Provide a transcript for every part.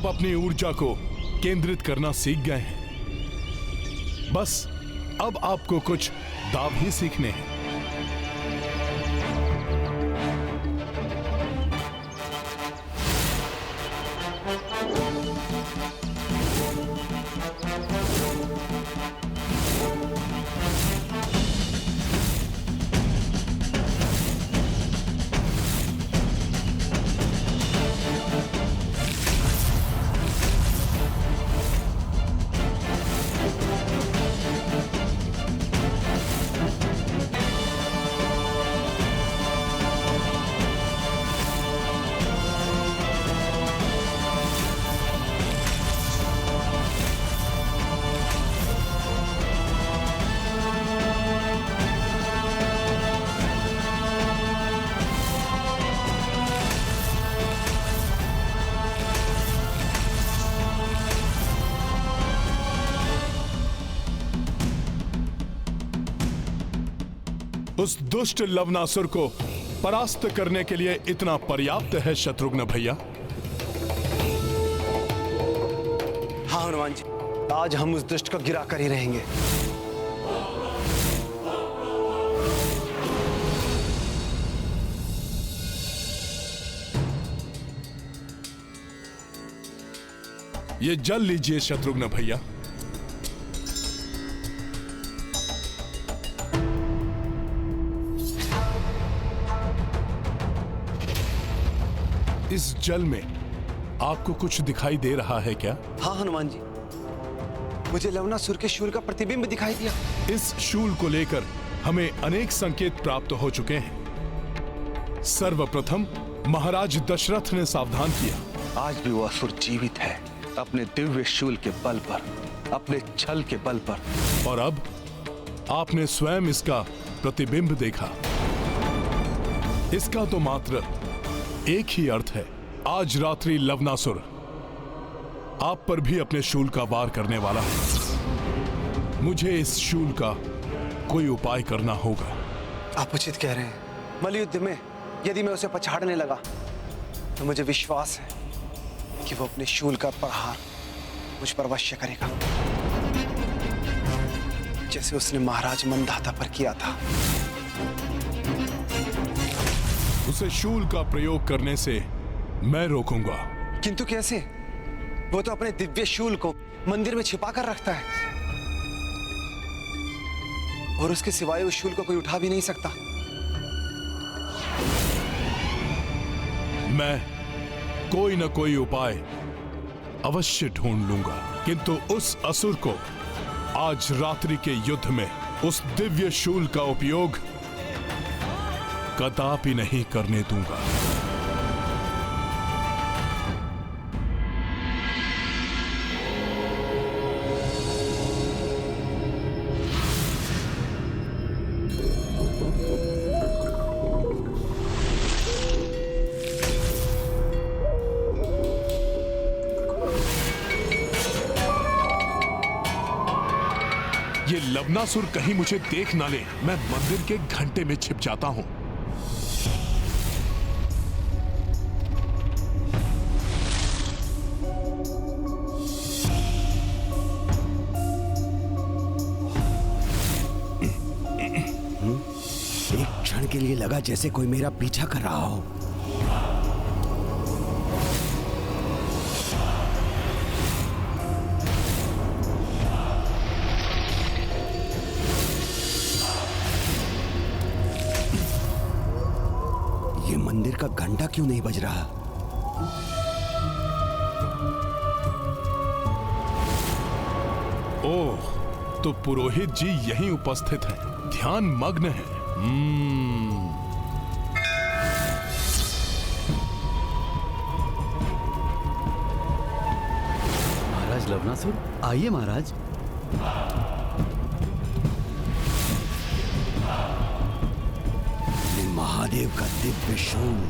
आप अपनी ऊर्जा को केंद्रित करना सीख गए हैं। बस अब आपको कुछ दाव ही सीखने हैं। उस दुष्ट लवनासुर को परास्त करने के लिए इतना पर्याप्त है शत्रुघ्न भैया? हाँ हनुमान जी, आज हम उस दुष्ट को गिरा कर ही रहेंगे। ये जल लीजिए शत्रुघ्न भैया। इस जल में आपको कुछ दिखाई दे रहा है क्या? हाँ हनुमान जी, मुझे लवनासुर के शूल का प्रतिबिंब दिखाई दिया। इस शूल को लेकर हमें अनेक संकेत प्राप्त हो चुके हैं। सर्वप्रथम महाराज दशरथ ने सावधान किया। आज भी वो असुर जीवित है, अपने दिव्य शूल के बल पर, अपने छल के बल पर। और अब आपने स्वयं इसका प्रतिबिंब देखा। इसका तो मात्र एक ही अर्थ है, आज रात्रि लवनासुर आप पर भी अपने शूल का वार करने वाला है। मुझे इस शूल का कोई उपाय करना होगा। आप उचित कह रहे हैं। मल्लयुद्ध में यदि मैं उसे पछाड़ने लगा तो मुझे विश्वास है कि वो अपने शूल का प्रहार मुझ पर अवश्य करेगा, जैसे उसने महाराज मंधाता पर किया था। उसे शूल का प्रयोग करने से मैं रोकूंगा। किंतु कैसे? वो तो अपने दिव्य शूल को मंदिर में छिपा कर रखता है और उसके सिवाय उस शूल को कोई उठा भी नहीं सकता। मैं कोई न कोई उपाय अवश्य ढूंढ लूंगा, किंतु उस असुर को आज रात्रि के युद्ध में उस दिव्य शूल का उपयोग कदापि नहीं करने दूंगा। ये लवनासुर कहीं मुझे देख ना ले। मैं मंदिर के घंटे में छिप जाता हूं। एक क्षण के लिए लगा जैसे कोई मेरा पीछा कर रहा हो। ये मंदिर का घंटा क्यों नहीं बज रहा? ओह, तो पुरोहित जी यहीं उपस्थित हैं, ध्यान मग्न है। महाराज लवनासुर, आइए महाराज। महादेव का दिव्य शूल।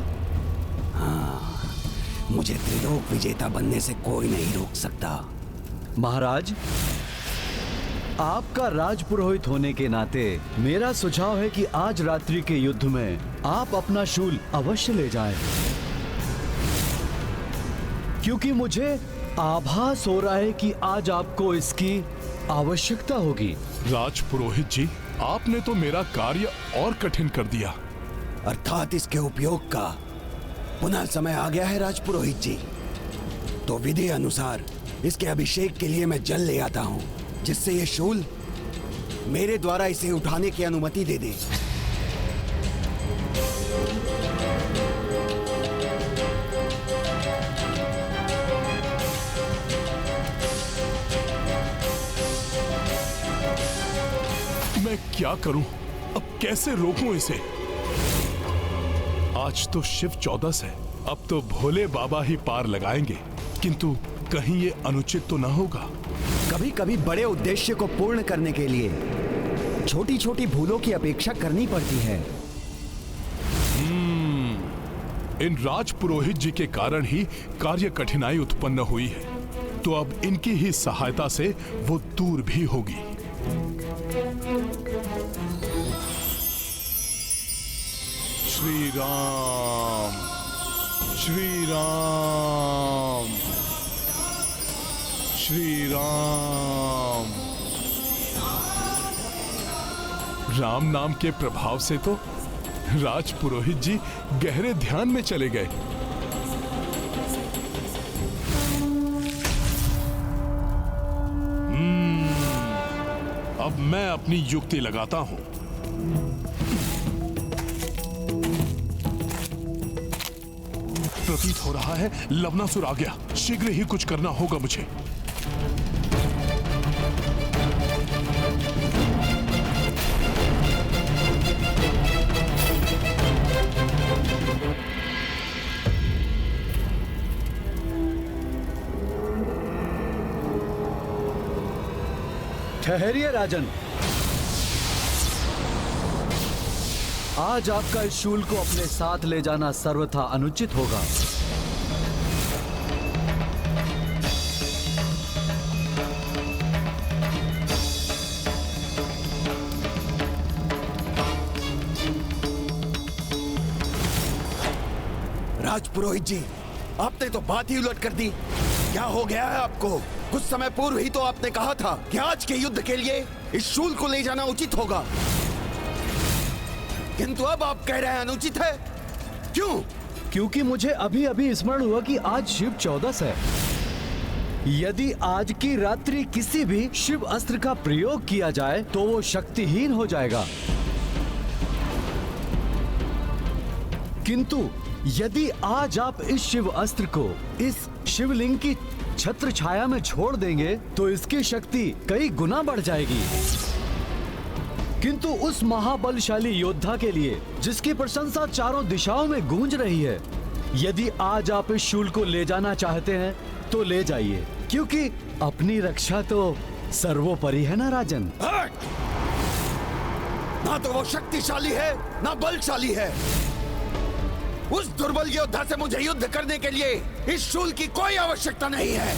हाँ, मुझे त्रिलोक विजेता बनने से कोई नहीं रोक सकता। महाराज, आपका राजपुरोहित होने के नाते मेरा सुझाव है कि आज रात्रि के युद्ध में आप अपना शूल अवश्य ले जाएं, क्योंकि मुझे आभास हो रहा है कि आज आपको इसकी आवश्यकता होगी। राजपुरोहित जी, आपने तो मेरा कार्य और कठिन कर दिया। अर्थात इसके उपयोग का पुनः समय आ गया है राजपुरोहित जी। तो विधि अनुसार इसके अभिषेक के लिए मैं जल ले आता हूँ, जिससे ये शूल मेरे द्वारा इसे उठाने की अनुमति दे दे। मैं क्या करूं? अब कैसे रोकूं इसे? आज तो शिव चौदस है, अब तो भोले बाबा ही पार लगाएंगे, किंतु कहीं ये अनुचित तो ना होगा। कभी कभी बड़े उद्देश्य को पूर्ण करने के लिए छोटी छोटी भूलों की अपेक्षा करनी पड़ती है। इन राजपुरोहित जी के कारण ही कार्य कठिनाई उत्पन्न हुई है, तो अब इनकी ही सहायता से वो दूर भी होगी। श्री राम, श्री राम, श्री राम। राम नाम के प्रभाव से तो राजपुरोहित जी गहरे ध्यान में चले गए। अब मैं अपनी युक्ति लगाता हूं। प्रतीत हो रहा है लवनासुर आ गया, शीघ्र ही कुछ करना होगा मुझे। ठहरिए राजन, आज आपका इस शूल को अपने साथ ले जाना सर्वथा अनुचित होगा। राजपुरोहित जी, आपने तो बात ही उलट कर दी। क्या हो गया है आपको? कुछ समय पूर्व ही तो आपने कहा था कि आज के युद्ध के लिए इस शूल को ले जाना उचित होगा, किंतु अब आप कह रहे हैं अनुचित है। क्यों? क्योंकि मुझे अभी अभी स्मरण हुआ कि आज शिव चौदस है। यदि आज की रात्रि किसी भी शिव अस्त्र का प्रयोग किया जाए तो वो शक्तिहीन हो जाएगा, किंतु यदि आज आप इस शिव अस्त्र को इस शिवलिंग की छत्र छाया में छोड़ देंगे तो इसकी शक्ति कई गुना बढ़ जाएगी। किंतु उस महाबलशाली योद्धा के लिए, जिसकी प्रशंसा चारों दिशाओं में गूंज रही है, यदि आज आप इस शूल को ले जाना चाहते हैं तो ले जाइए, क्योंकि अपनी रक्षा तो सर्वोपरि है ना राजन। ना तो वो शक्तिशाली है, ना बलशाली है। उस दुर्बल योद्धा से मुझे युद्ध करने के लिए इस शूल की कोई आवश्यकता नहीं है।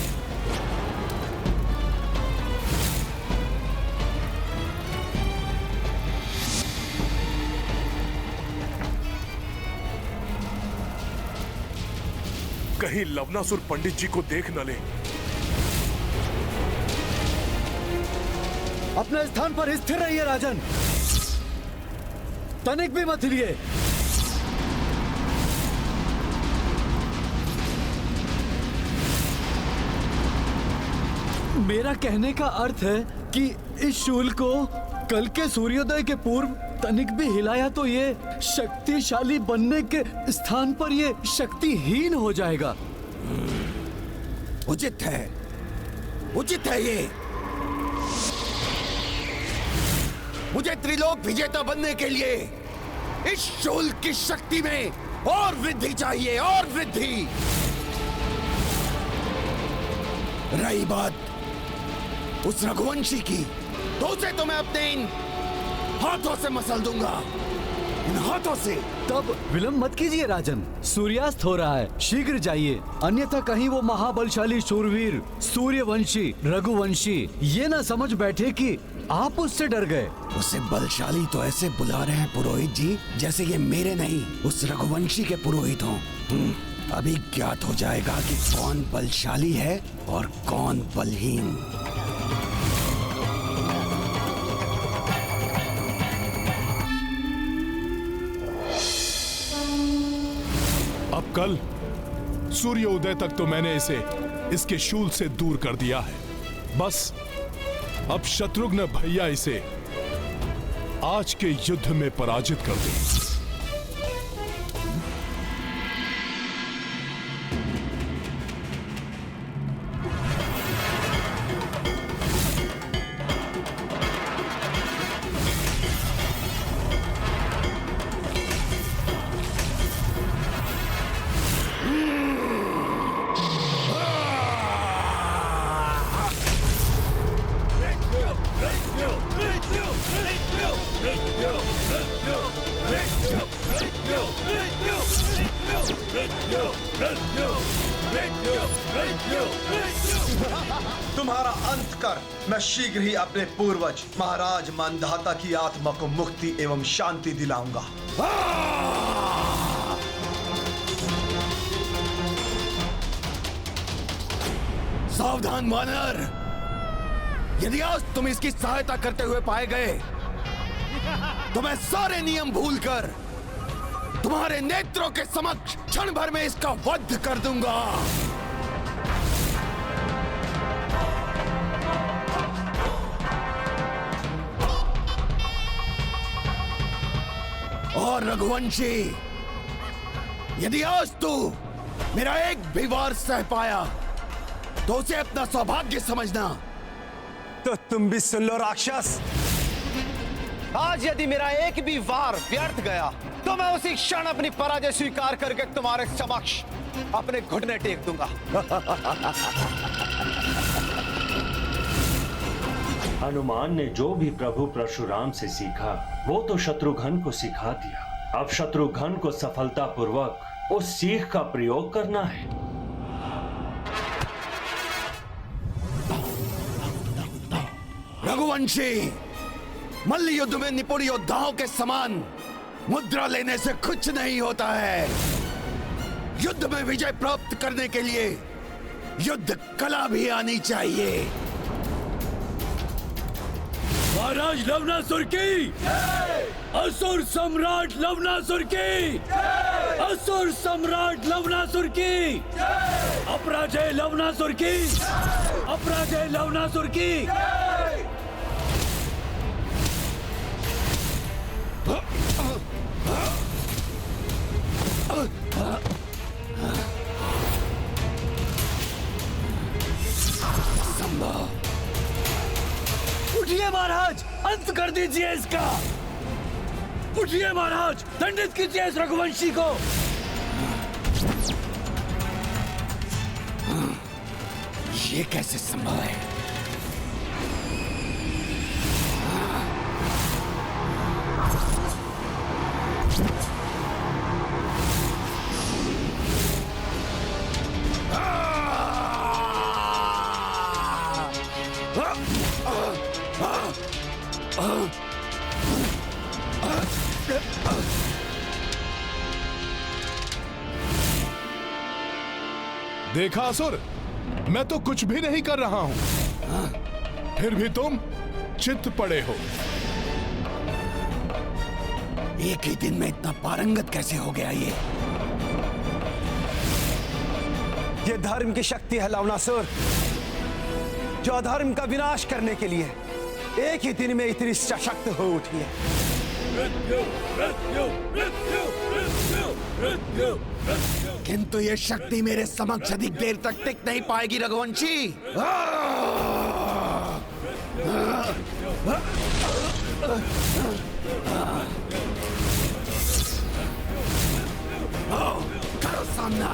कहीं लवनासुर पंडित जी को देख न ले। अपने स्थान पर स्थिर रहिए राजन, तनिक भी मत हिलिए। मेरा कहने का अर्थ है कि इस शूल को कल के सूर्योदय के पूर्व तनिक भी हिलाया तो ये शक्तिशाली बनने के स्थान पर ये शक्तिहीन हो जाएगा। उचित है, उचित है ये। मुझे त्रिलोक विजेता बनने के लिए इस शूल की शक्ति में और वृद्धि चाहिए, और वृद्धि। रही बात उस रघुवंशी की, तो उसे तो मैं अपने इन हाथों से मसल दूंगा, इन हाथों से। तब विलंब मत कीजिए राजन, सूर्यास्त हो रहा है, शीघ्र जाइए, अन्यथा कहीं वो महाबलशाली शूरवीर सूर्यवंशी रघुवंशी ये ना समझ बैठे कि आप उससे डर गए। उसे बलशाली तो ऐसे बुला रहे हैं पुरोहित जी, जैसे ये मेरे नहीं उस रघुवंशी के पुरोहित हों। अभी ज्ञात हो जाएगा कि कौन बलशाली है और कौन बलहीन। अब कल सूर्य उदय तक तो मैंने इसे इसके शूल से दूर कर दिया है। बस अब शत्रुघ्न भैया इसे आज के युद्ध में पराजित कर दे। तुम्हारा अंत कर मैं शीघ्र ही अपने पूर्वज महाराज मांधाता की आत्मा को मुक्ति एवं शांति दिलाऊंगा। सावधान वानर, यदि आज तुम इसकी सहायता करते हुए पाए गए तो मैं सारे नियम भूलकर तुम्हारे नेत्रों के समक्ष क्षण भर में इसका वध कर दूंगा। और रघुवंशी, यदि आज तू मेरा एक भी वार सह पाया तो उसे अपना सौभाग्य समझना। तो तुम भी सुन लो राक्षस, आज यदि मेरा एक भी वार व्यर्थ गया तो मैं उसी क्षण अपनी पराजय स्वीकार करके तुम्हारे समक्ष अपने घुटने टेक दूंगा। हनुमान ने जो भी प्रभु परशुराम से सीखा वो तो शत्रुघ्न को सिखा दिया। अब शत्रुघ्न को सफलतापूर्वक उस सीख का प्रयोग करना है। रघुवंशी, मल्ल युद्ध में निपुण योद्धाओं के समान मुद्रा लेने से कुछ नहीं होता है। युद्ध में विजय प्राप्त करने के लिए युद्ध कला भी आनी चाहिए। महाराज लवनासुर की, असुर सम्राट लवनासुर की, असुर सम्राट लवनासुर की, अपराजय लवनासुर की, अपराजय लवनासुर की। उठिए महाराज, अंत कर दीजिए इसका। उठिए महाराज, दंडित कीजिए इस रघुवंशी को। ये कैसे संभव है? देखा असुर, मैं तो कुछ भी नहीं कर रहा हूं, फिर भी तुम चित्त पड़े हो। एक ही दिन में इतना पारंगत कैसे हो गया ये धर्म की शक्ति है लवनासुर, जो अधर्म का विनाश करने के लिए एक ही दिन में इतनी सशक्त हो उठी है। किंतु ये शक्ति मेरे समक्ष अधिक देर तक टिक नहीं पाएगी रघुवंशी। करो सामना।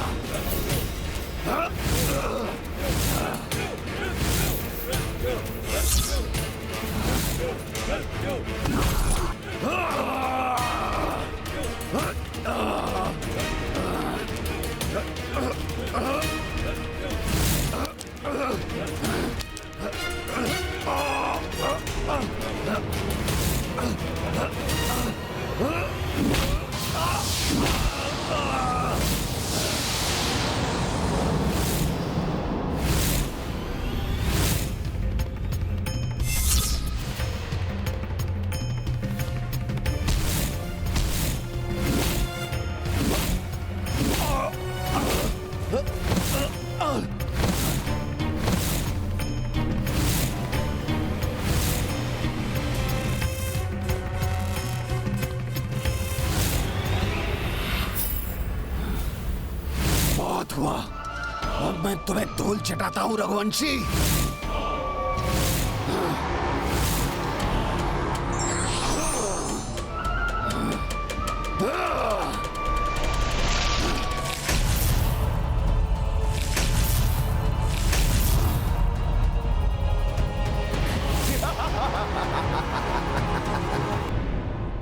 तुम्हें धूल चटाता हूं रघुवंशी।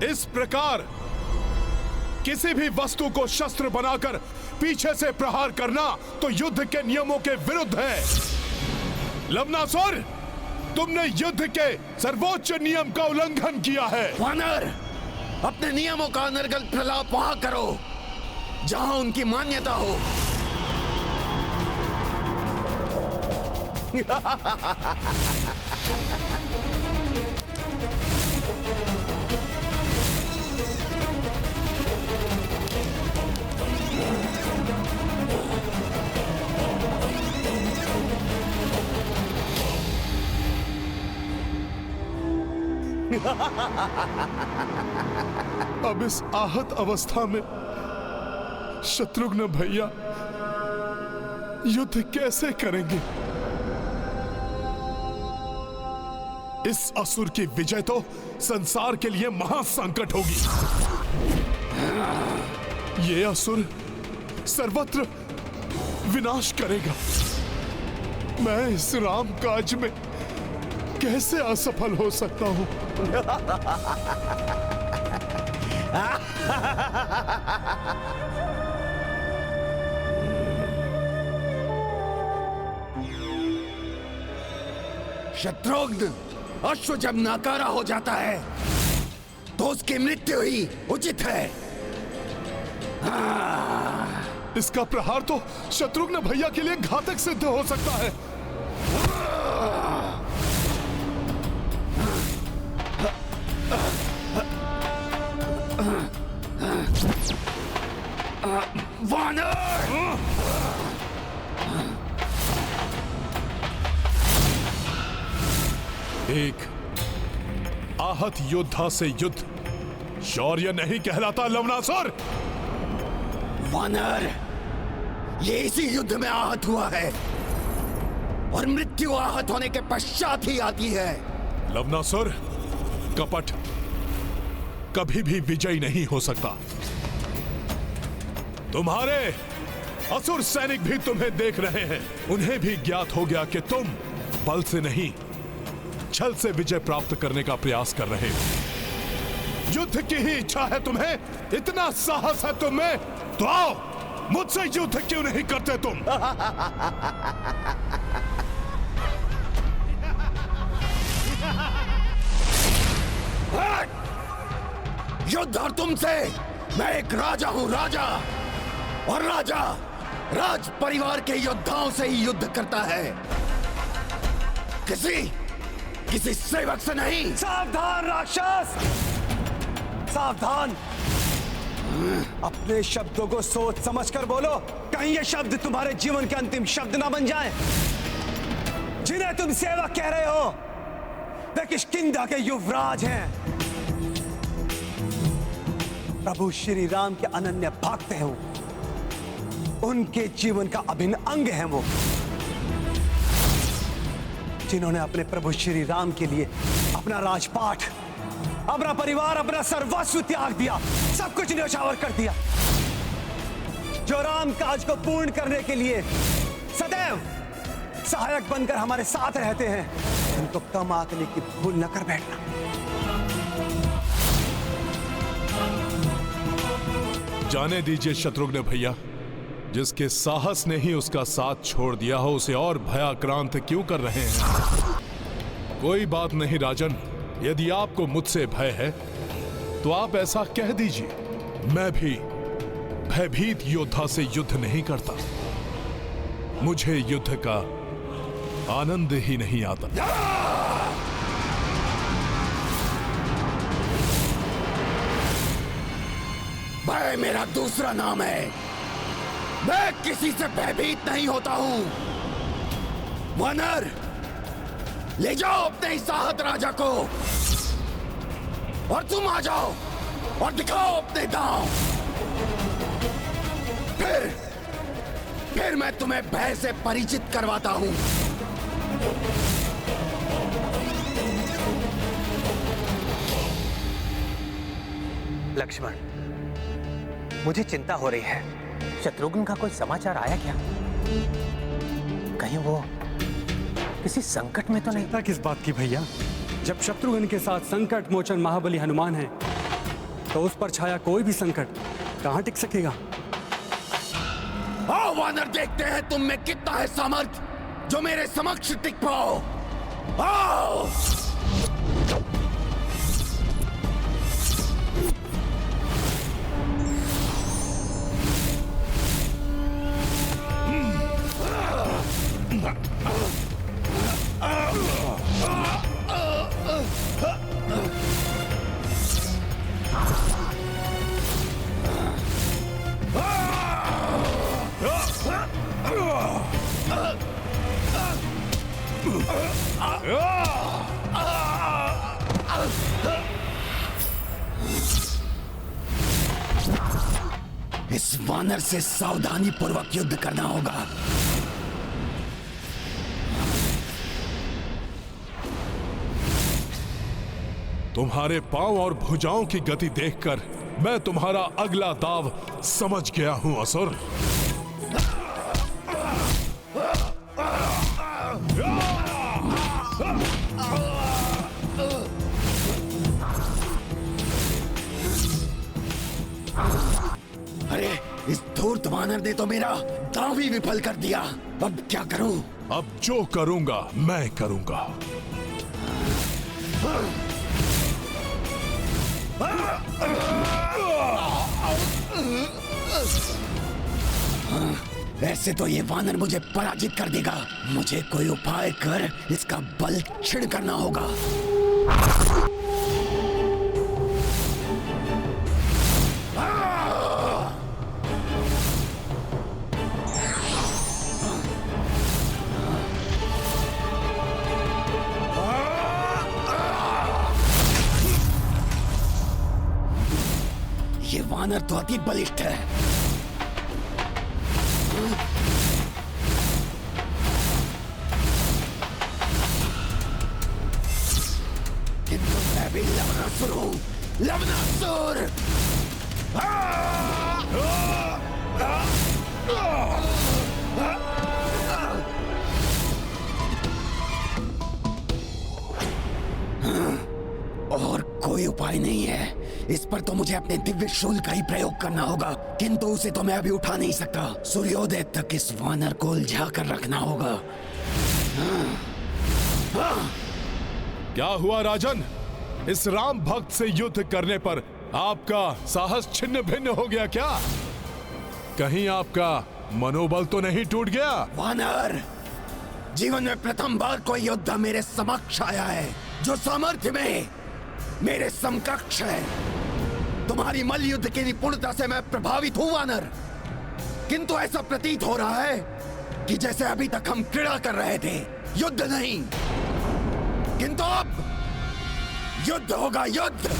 इस प्रकार किसी भी वस्तु को शस्त्र बनाकर पीछे से प्रहार करना तो युद्ध के नियमों के विरुद्ध है। लवनासुर, तुमने युद्ध के सर्वोच्च नियम का उल्लंघन किया है। वानर, अपने नियमों का अनर्गल प्रलाप वहां करो जहां उनकी मान्यता हो। अब इस आहत अवस्था में शत्रुघ्न भैया युद्ध कैसे करेंगे? इस असुर की विजय तो संसार के लिए महासंकट होगी। ये असुर सर्वत्र विनाश करेगा। मैं इस राम काज में कैसे असफल हो सकता हूं? शत्रुघ्न, अश्व जब नाकारा हो जाता है तो उसकी मृत्यु ही उचित है। इसका प्रहार तो शत्रुघ्न भैया के लिए घातक सिद्ध हो सकता है। वानर! एक आहत योद्धा से युद्ध शौर्य नहीं कहलाता लवनासुर। वानर, ये इसी युद्ध में आहत हुआ है और मृत्यु आहत होने के पश्चात ही आती है। लवनासुर, कपट कभी भी विजयी नहीं हो सकता। तुम्हारे असुर सैनिक भी तुम्हें देख रहे हैं। उन्हें भी ज्ञात हो गया कि तुम बल से नहीं, छल से विजय प्राप्त करने का प्रयास कर रहे हो। युद्ध की ही इच्छा है तुम्हें, इतना साहस है तुम में, तो आओ, मुझसे युद्ध क्यों नहीं करते तुम? युद्ध और तुमसे? मैं एक राजा हूं, राजा, और राजा राज परिवार के योद्धाओं से ही युद्ध करता है, किसी सेवक से नहीं। सावधान राक्षस, सावधान। अपने शब्दों को सोच समझकर बोलो, कहीं ये शब्द तुम्हारे जीवन के अंतिम शब्द ना बन जाएं। जिन्हें तुम सेवक कह रहे हो वे किष्किंधा के युवराज हैं। प्रभु श्री राम के अनन्य भक्त हैं वो, उनके जीवन का अभिन्न अंग है वो, जिन्होंने अपने प्रभु श्री राम के लिए अपना राजपाट, अपना परिवार, अपना सर्वस्व त्याग दिया, सब कुछ न्यौछावर कर दिया। जो राम काज को पूर्ण करने के लिए सदैव सहायक बनकर हमारे साथ रहते हैं, उनको कम आंकने की भूल न कर बैठना। जाने दीजिए शत्रुघ्न भैया, जिसके साहस ने ही उसका साथ छोड़ दिया हो उसे और भयाक्रांत क्यों कर रहे हैं? कोई बात नहीं राजन, यदि आपको मुझसे भय है तो आप ऐसा कह दीजिए। मैं भी भयभीत योद्धा से युद्ध नहीं करता। मुझे युद्ध का आनंद ही नहीं आता। भय मेरा दूसरा नाम है। मैं किसी से भयभीत नहीं होता हूं। वानर, ले जाओ अपने इस आहत राजा को, और तुम आ जाओ और दिखाओ अपने दांव। फिर मैं तुम्हें भय से परिचित करवाता हूं। लक्ष्मण, मुझे चिंता हो रही है। शत्रुघ्न का कोई समाचार आया क्या? कहीं वो किसी संकट में तो नहीं? चिंता किस बात की भैया? जब शत्रुघ्न के साथ संकट मोचन महाबली हनुमान है, तो उस पर छाया कोई भी संकट कहां टिक सकेगा? आओ वानर, देखते हैं तुम में कितना है सामर्थ्य जो मेरे समक्ष टिक पाओ। आओ! इस वानर से सावधानी पूर्वक युद्ध करना होगा। तुम्हारे पांव और भुजाओं की गति देखकर मैं तुम्हारा अगला दाव समझ गया हूं असुर। अरे, इस धूर्त वानर ने तो मेरा दांव भी विफल कर दिया। अब क्या करूं? अब जो करूंगा मैं करूंगा। ऐसे तो ये वानर मुझे पराजित कर देगा। मुझे कोई उपाय कर इसका बल क्षीण करना होगा। ये वानर तो अति बलिष्ठ है। किंतु मैं भी लवनासुर हूं। लवनासुर! और कोई उपाय नहीं है। इस पर तो मुझे अपने दिव्य शूल का ही प्रयोग करना होगा, किंतु उसे तो मैं अभी उठा नहीं सकता। सूर्योदय तक इस वानर को उलझा कर रखना होगा। क्या हुआ राजन? इस राम भक्त से युद्ध करने पर आपका साहस छिन्न भिन्न हो गया क्या? कहीं आपका मनोबल तो नहीं टूट गया? वानर, जीवन में प्रथम बार कोई योद्धा मेरे समक्ष आया है जो सामर्थ्य में मेरे समकक्ष है। तुम्हारी मल्ल युद्ध की निपुणता से मैं प्रभावित हूं वानर, किंतु ऐसा प्रतीत हो रहा है कि जैसे अभी तक हम क्रीड़ा कर रहे थे, युद्ध नहीं। किंतु अब युद्ध होगा, युद्ध।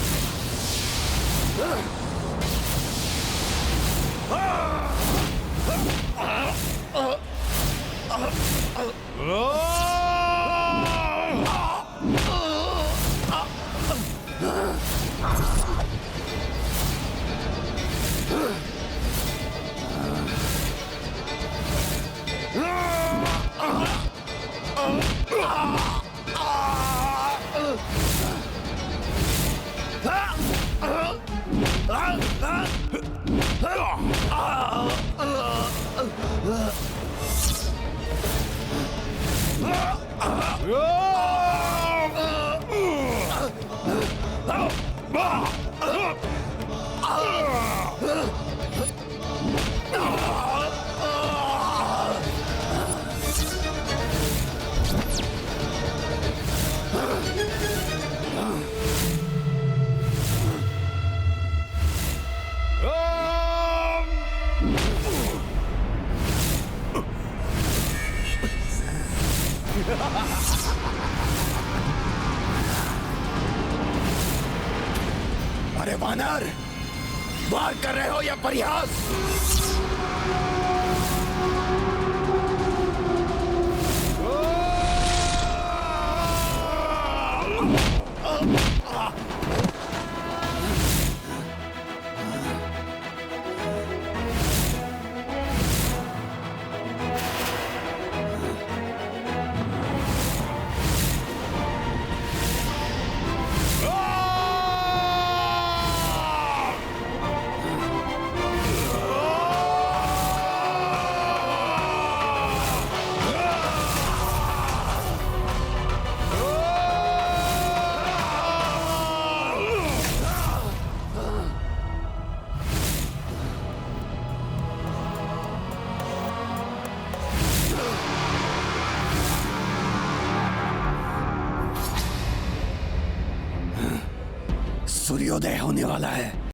अरे वानर, वार कर रहे हो या परिहास? सूर्योदय होने वाला है।